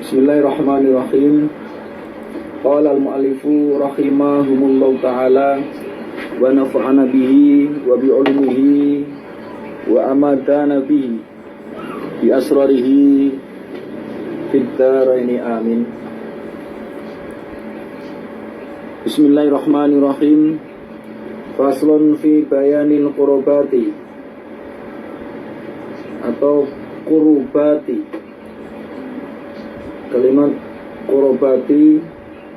Bismillahirrahmanirrahim. Qala al-mu'allifu rahimahumullahu ta'ala wa nafa'ana bihi wa bi'ulumihi wa amadana bihi bi asrarihi fid dharaini amin. Bismillahirrahmanirrahim. Faslun fi bayanil qurubati atau qurubati. Kalimat qurubati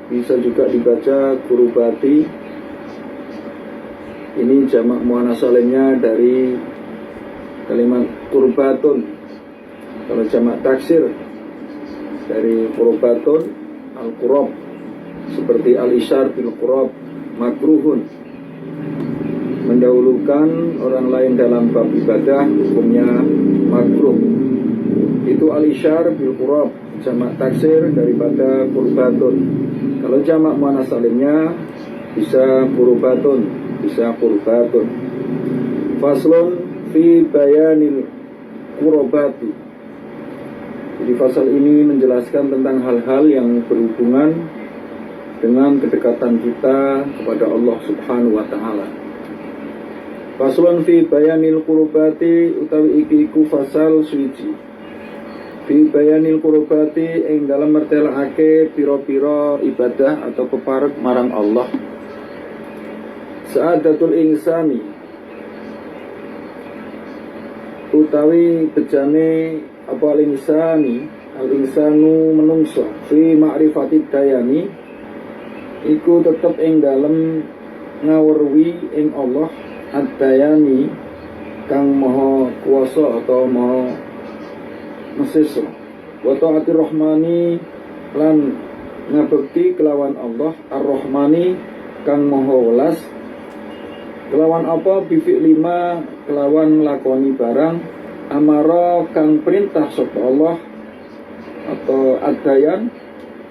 bisa juga dibaca qurubati. Ini jamak muannats salimnya dari kalimat qurbatun. Kalau jamak taksir dari qurbatun al-qurab, seperti al-isyar bil qurab makruhun, mendahulukan orang lain dalam bab ibadah hukumnya makruh. Itu al-isyar bil qurab, jamak taksir daripada qurbatun. Kalau jamak muannats salimnya bisa qurbatun, bisa qurbatun. Faslun fi bayanil qurabati. Jadi fasal ini menjelaskan tentang hal-hal yang berhubungan dengan kedekatan kita kepada Allah Subhanahu wa taala. Faslun fi bayanil qurabati utawi iki iku fasal suci. Fi bayanil qurubati ing dalam mertelake pira-pira ibadah atau peparek marang Allah. Sa'adatul insani utawi bejane apa al-insani, al-insanu menungso fi ma'rifatid dayani iku tetep ing dalem ngawruhi ing Allah ad-dayani kang maha kuwasa atau maha mesesa. Wa ta'atir rahmani lan ngabekti kelawan Allah ar-rahmani kang maha welas. Kelawan apa bifik lima kelawan lakoni barang amara kang perintah sapa Allah atau adayan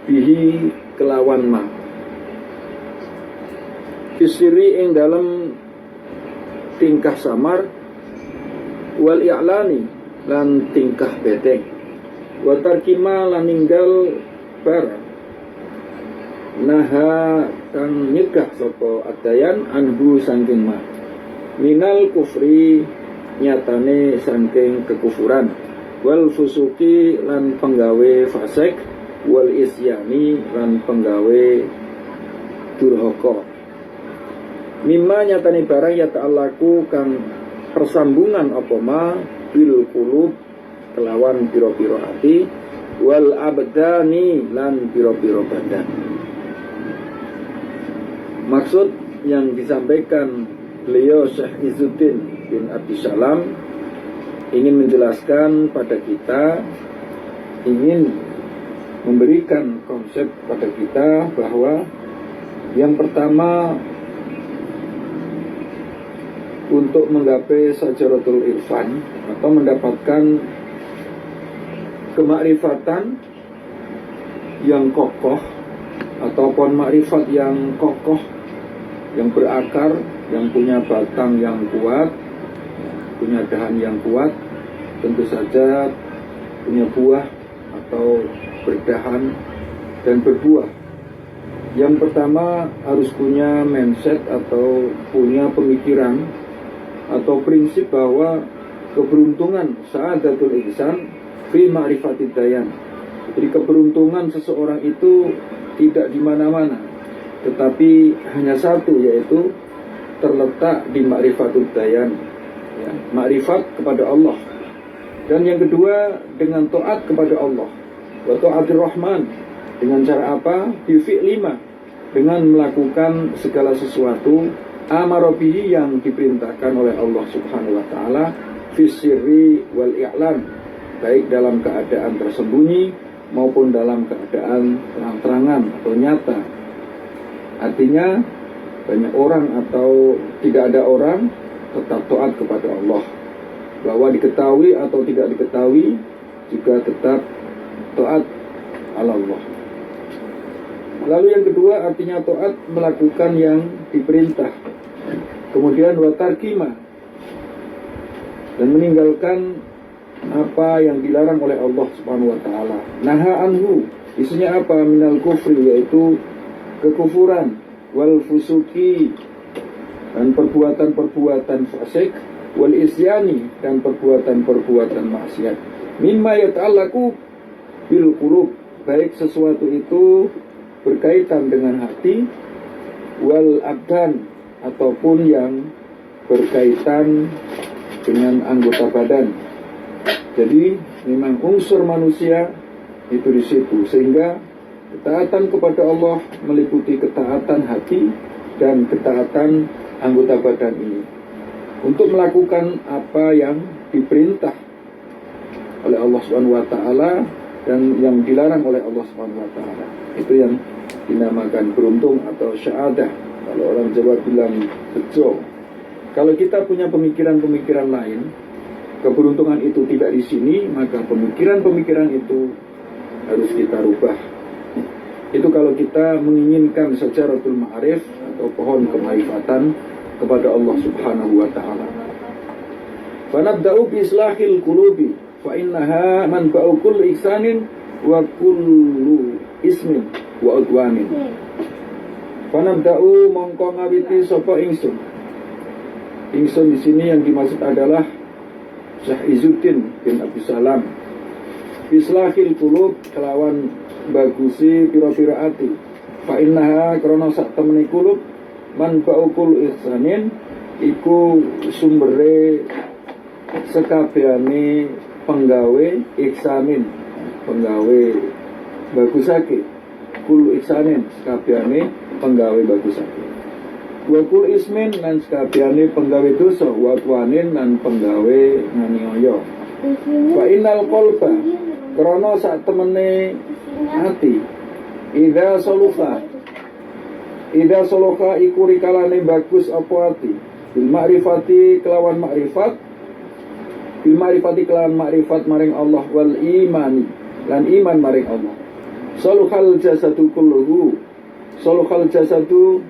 bihi kelawan ma fisiri ing dalam tingkah samar wal i'lani lan tingkah bedeng wa tarkima lan ninggal barang naha kang nyegah sapa adayan anhu saking ma minal kufri nyatane saking kekufuran wal fusuki lan penggawe fasik wal isyani lan penggawe durhaka mimma nyatane barang ya ta'allaku kang persambungan apa ma bil qulub kelawan piro-piro hati wal abdani lan piro-piro badan. Maksud yang disampaikan beliau Syekh Izzuddin bin Abdus Salam ingin menjelaskan pada kita, ingin memberikan konsep pada kita bahwa yang pertama untuk menggapai sajaratul irfan atau mendapatkan kemakrifatan yang kokoh ataupun makrifat yang kokoh, yang berakar, yang punya batang yang kuat, punya dahan yang kuat, tentu saja punya buah atau berdahan dan berbuah. Yang pertama harus punya mindset atau punya pemikiran atau prinsip bahwa keberuntungan sa'adatul ihsan fi ma'rifatid dayan. Jadi keberuntungan seseorang itu tidak di mana-mana, tetapi hanya satu, yaitu terletak di ma'rifatud dayan, ya, ma'rifat kepada Allah. Dan yang kedua dengan taat kepada Allah. Wa ta'atir rahman, dengan cara apa? Bi fi'lima, dengan melakukan segala sesuatu amarobihi yang diperintahkan oleh Allah Subhanahu wa taala fisirri wal i'lan, baik dalam keadaan tersembunyi maupun dalam keadaan terang-terangan atau nyata. Artinya banyak orang atau tidak ada orang tetap taat kepada Allah, bahwa diketahui atau tidak diketahui juga tetap taat Allah. Lalu yang kedua artinya taat melakukan yang diperintah. Kemudian watarkima, dan meninggalkan apa yang dilarang oleh Allah Subhanahu wa taala. Naha anhu, isinya apa? Minal kufri, yaitu kekufuran, wal fusuki, dan perbuatan-perbuatan fasik, wal isyani, dan perbuatan-perbuatan maksiat. Mimma yata'allaqu bil qulub, baik sesuatu itu berkaitan dengan hati, wal abdan, ataupun yang berkaitan dengan anggota badan. Jadi memang unsur manusia itu di situ, sehingga ketaatan kepada Allah meliputi ketaatan hati dan ketaatan anggota badan ini untuk melakukan apa yang diperintah oleh Allah Subhanahu wa taala dan yang dilarang oleh Allah Subhanahu wa taala. Itu yang dinamakan beruntung atau syahadah. Kalau orang Jawa bilang bejo. Kalau kita punya pemikiran-pemikiran lain, keberuntungan itu tidak di sini, maka pemikiran-pemikiran itu harus kita rubah. Itu kalau kita menginginkan syajaratul ma'arif atau pohon kemarifatan kepada Allah Subhanahu wa taala. Fa nabda'u bi islahil qulubi fa innaha manba'u kulli ihsanin wa kullu ismin wa udwanin. Fa nabda'u mongko ngawiti sapa ingsun. Ingsun di sini yang dimaksud adalah Syekh Izzuddin bin Abi Salam. Islahil qulub, kelawan bagusi pira-pira ati. Fa innaha krana sak temene qulub man ba'ukul ihsanin iku sumbere sekabehane penggawe ihsanin, penggawe bagusake. Kul ihsanin, sekabehane penggawe bagusake. Wa kul ismin, lan sekabehane penggawe dosa, wa tuanin, lan penggawe nganiaya. Fa innal qalba, krana sak temene ati, idza soluka iku rikalane bagus apa ati, bil ma'rifati kelawan ma'rifat, bil ma'rifati kelawan ma'rifat maring Allah, wal imani, lan iman maring Allah. Soluhal jasadu kulluhu, soluhal jasadu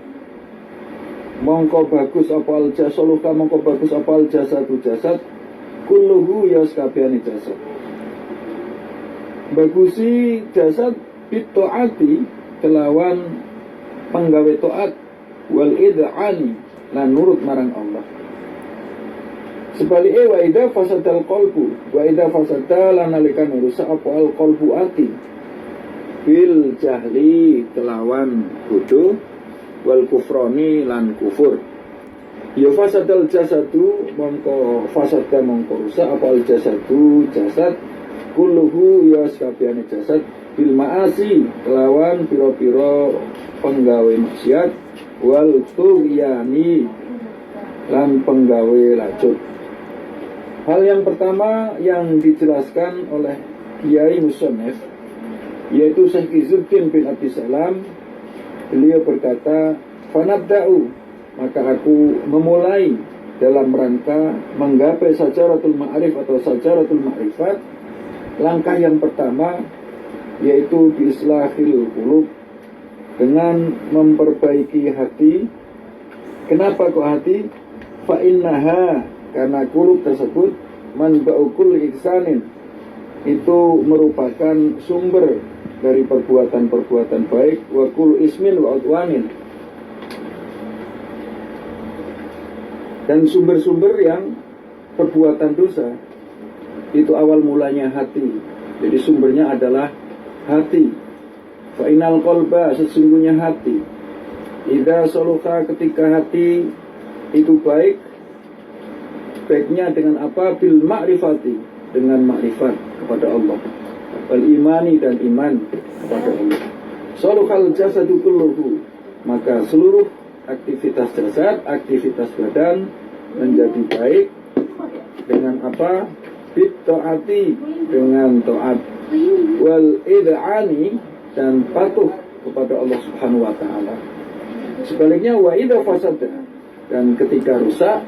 mongko bagus apa al jasoluka, mongko bagus apa al jasadu jasad, kulluhu ya sekabehane jasad. Bagusi jasad bitoati kelawan penggawe toat, wal id'ani lan nurut marang Allah. Sebaliknya wa idza fasadal qalbu, wa idza fasada lan nalikan rusak apa al qalbu ati, bil jahli kelawan bodoh, wal kufroni lan kufur. Ya fasadal jasadu mongko fasada mongko rusak apa al jasadu jasad, kulluhu ya sakabehane jasad, bil ma'asi kelawan pira-pira penggawe maksiat, wal tughyani lan penggawe lacut. Hal yang pertama yang dijelaskan oleh Kiai Musannif yaitu Syekh Izzuddin bin Abi Salam. Beliau berkata, fanabda'u, maka aku memulai dalam rangka menggapai syajaratul ma'arif atau syajaratul ma'rifat. Langkah yang pertama yaitu biislahil qulub, dengan memperbaiki hati. Kenapa kok hati? Fa innaha, karena qulub tersebut manba'u kulli ihsanin, itu merupakan sumber dari perbuatan-perbuatan baik, wa kullu ismin wa udwanin, dan sumber-sumber yang perbuatan dosa itu awal mulanya hati. Jadi sumbernya adalah hati. Fa inal qalba, sesungguhnya hati, idza saluka, ketika hati itu baik, baiknya dengan apa? Bil ma'rifati, dengan makrifat kepada Allah, wal imani, dan iman kepada Allah. Saluhal jasadu kulluhu, maka seluruh aktivitas jasad, aktivitas badan menjadi baik dengan apa? Bit taati, dengan taat, wal id'ani, dan patuh kepada Allah Subhanahu wa taala. Sebaliknya wa idza fasada, dan ketika rusak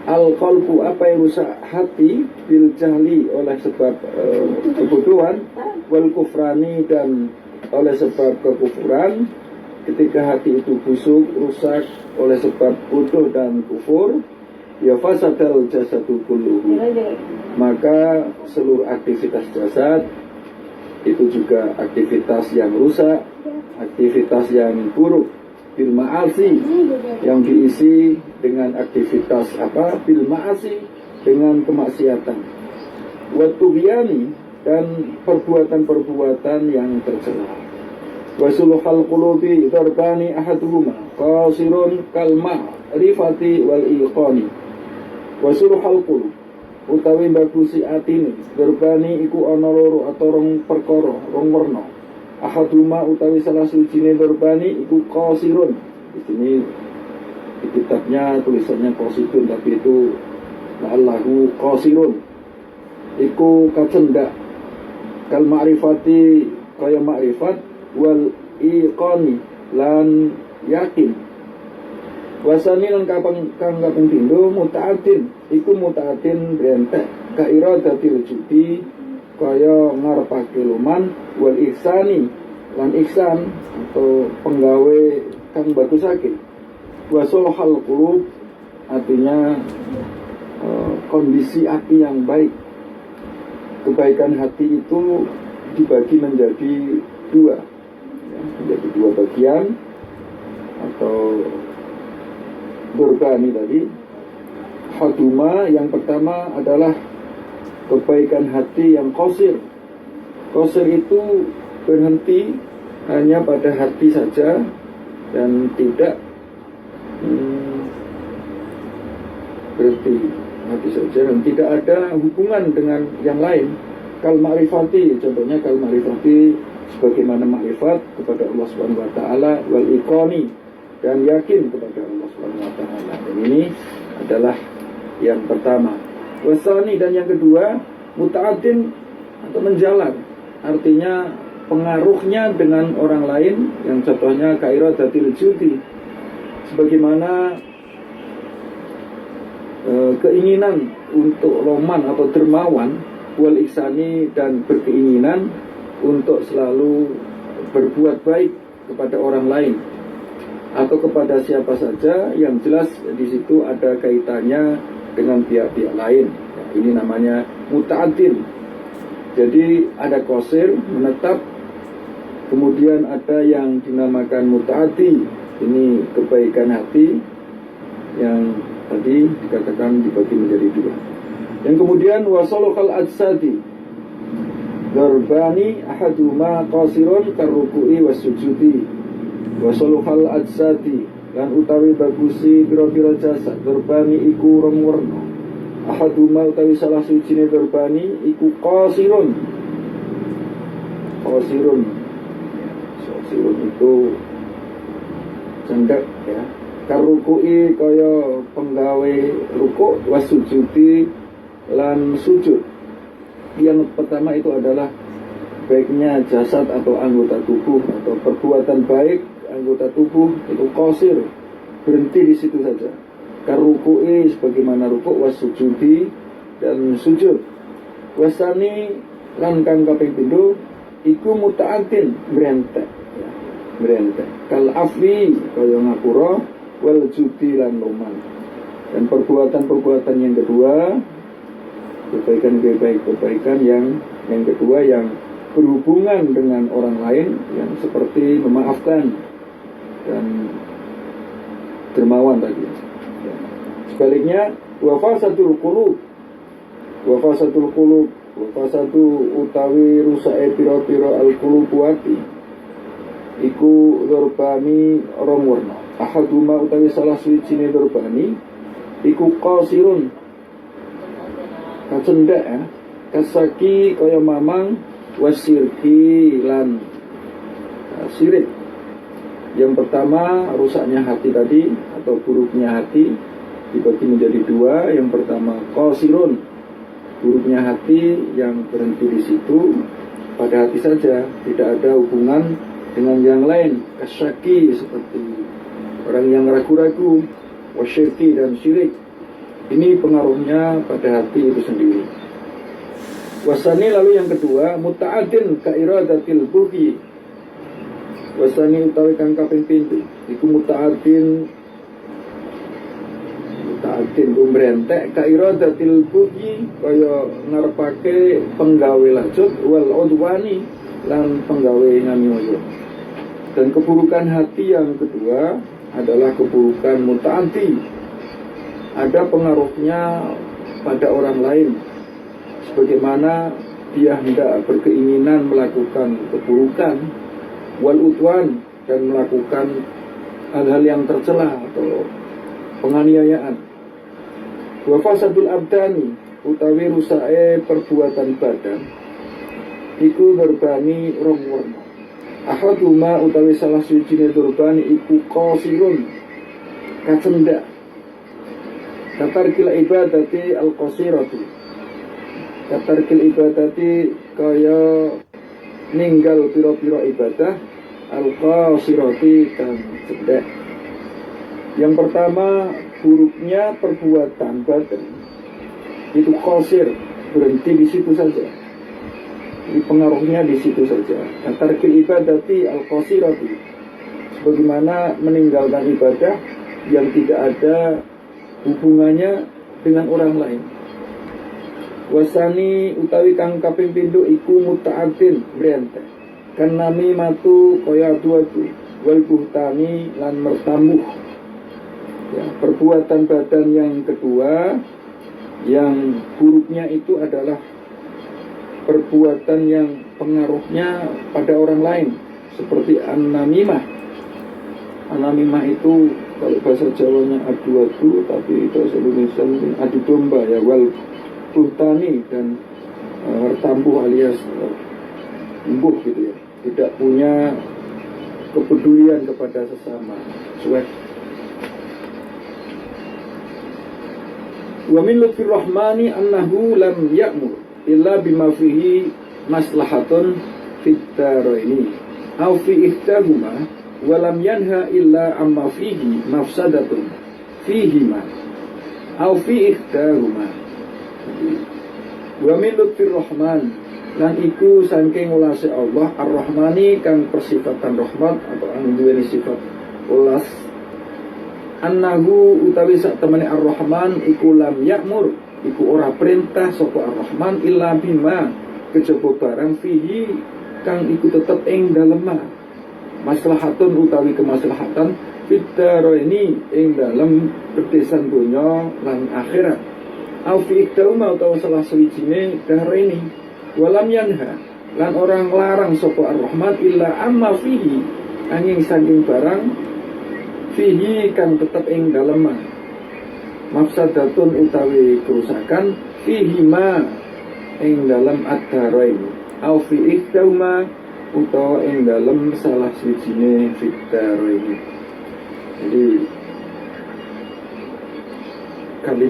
al qalbu, apa yang rusak? Hati, bil jahli, oleh sebab kebodohan, wal kufrani, dan oleh sebab kekufuran. Ketika hati itu busuk, rusak oleh sebab bodoh dan kufur, ya fasadal jasadu kulluhu, maka seluruh aktivitas jasad itu juga aktivitas yang rusak, aktivitas yang buruk, bil ma'asi, yang diisi dengan aktivitas apa? Bil ma'asi, dengan kemaksiatan, wa tughyani, dan perbuatan-perbuatan yang tercela. Wa sulhul qulubi darbani ahaduhuma qasirun kal ma'rifati wal iqani. Wa sulhul qulub, utawi bagusi atine, darbani iku ana loro atau rong perkara, rong werna. Ahaduma utawi salah sujine darbani iku qasirun. Di sini di kitabnya tulisannya qasidun, tapi itu la'allahu qasirun. Iku kacendak kal ma'rifati, kaya ma'rifat, wal iqani, lan yakin. Wasani lan kang kaping pindho muta'atin, iku muta'atin brentek ka iradatil judi, kaya ngarepake luman, wal ihsani, lan ihsan atau penggawe kang bagusake. Wa sulhul qulub, artinya kondisi hati yang baik. Kebaikan hati itu dibagi menjadi dua, ya, menjadi dua bagian atau berbani tadi. Haduma, yang pertama adalah kebaikan hati yang qasir. Qasir itu berhenti hanya pada hati saja dan tidak berhenti hati saja dan tidak ada hubungan dengan yang lain. Kal ma'rifati, contohnya kal ma'rifati sebagaimana ma'rifat kepada Allah Subhanahu wa taala, wal iqani, dan yakin kepada Allah Subhanahu wa taala. Dan ini adalah yang pertama. Wasani, dan yang kedua muta'addin atau menjalar, artinya pengaruhnya dengan orang lain, yang contohnya kairadatil judi, sebagaimana keinginan untuk roman atau dermawan, wal ihsani, dan berkeinginan untuk selalu berbuat baik kepada orang lain atau kepada siapa saja, yang jelas di situ ada kaitannya dengan pihak-pihak lain. Ya, ini namanya muta'addin. Jadi ada qasir, menetap, kemudian ada yang dinamakan muta'addi. Ini kebaikan hati yang tadi dikatakan dibagi menjadi dua. Yang kemudian wasalukal ajsadi darbani ahaduma qasirun karruku'i wasujudi. Wasalukal ajsadi, lan utawi bagusi pira-pira jasad, darbani iku rong werna. Ahaduma utawi salah sujine darbani iku qasirun. Qasirun, qasirun itu cendek, ya. Karruku'i, kaya penggawe rukuk, wasujudi, lan sujud. Yang pertama itu adalah baiknya jasad atau anggota tubuh atau perbuatan baik anggota tubuh itu qasir, berhenti di situ saja. Karruku'i sebagaimana rukuk, wasujudi, dan sujud. Wasani, lan kang kaping pindho iku muta'addin, berentek, ya, berentek. Kal afwi, kaya ngapura, wal judi, lan loman. Dan perbuatan-perbuatan yang kedua, kebaikan yang kedua yang berhubungan dengan orang lain, yang seperti memaafkan dan dermawan tadi. Sebaliknya wafasatul qulub, wafasatul qulub, wafasatu utawi rusake pira-pira al qulub wati iku dorbani rong werna. Ahaduma utawi salah suwijine dorbani iku qasirun, kacendek, ya, kasaki, kaya mamang, wasirki, lan sirik. Yang pertama rusaknya hati tadi atau buruknya hati dibagi menjadi dua. Yang pertama qasirun, buruknya hati yang berhenti di situ pada hati saja, tidak ada hubungan dengan yang lain. Kasaki, seperti orang yang ragu-ragu, wasyirki, dan syirik. Ini pengaruhnya pada hati itu sendiri. Wasani, lalu yang kedua muta'addin ka iradatil bughi. Wasani utawi kang kaping pintu iku muta'addin muta'addin kumrentek ka iradatil bugi kaya ngarepake penggawe lanjut wal udwani lan penggawe nganyoyo. Dan keburukan hati yang kedua adalah keburukan muta'addi, ada pengaruhnya pada orang lain, sebagaimana dia hendak berkeinginan melakukan keburukan, wal udwan, dan melakukan hal-hal yang tercela atau penganiayaan. Wa fasadul abdani utawi rusake perbuatan badan iku berbani rong warna. Ahaduma utawi salah suwijine durbani iku qasirun kacendak katarkil ibadati al-qasiratu, katarkil ibadati kaya ninggal pira-pira ibadah al-qasirati kang cendek. Yang pertama, buruknya perbuatan badan itu qasir, berhenti di situ saja. Jadi pengaruhnya di situ saja. Katarkil ibadati al-qasirati, sebagaimana meninggalkan ibadah yang tidak ada hubungannya dengan orang lain. Wasani utawi kang kaping pindho iku muta'addin brente kan nami matu kaya duatu wal buhtani lan mertambuh. Ya, perbuatan badan yang kedua yang buruknya itu adalah perbuatan yang pengaruhnya pada orang lain, seperti an-namimah. An-namimah itu kalau bahasa Jawanya adu-adu, tapi bahasa Indonesia mungkin adu domba ya, wal buhtani dan mertambuh alias embuh gitu ya, tidak punya kepedulian kepada sesama, cuek. Wa min lutfir rahmani annahu lam ya'mur illa bima fihi maslahatun fit daraini aw fi ihtahuma wa lam yanha illa amma fihi mafsadatun fihima aw fi ihtahuma. Wa min lutfir rahman lan iku saking welase Allah ar-rahmani kang persifatan rahmat atau duweni sifat welas, annahu utawi sak temene ar-rahman iku lam ya'mur iku ora perintah sapa ar-rahman illa bima kejaba barang fihi kang iku tetep ing dalem maslahatun utawi kemaslahatan fitaraini ing dalem kedesan donya lan akhirat au fi iktauma utawa salah sawijine daraini walam yanha lan orang larang sapa ar-rahman illa amma fihi angin saking barang fihi kang tetep ing dalem mafsadatun utawi kerusakan fihi ma ing dalem ad-darain au fi ikhtauma utawa ing dalem salah swijine fitarain. Jadi kali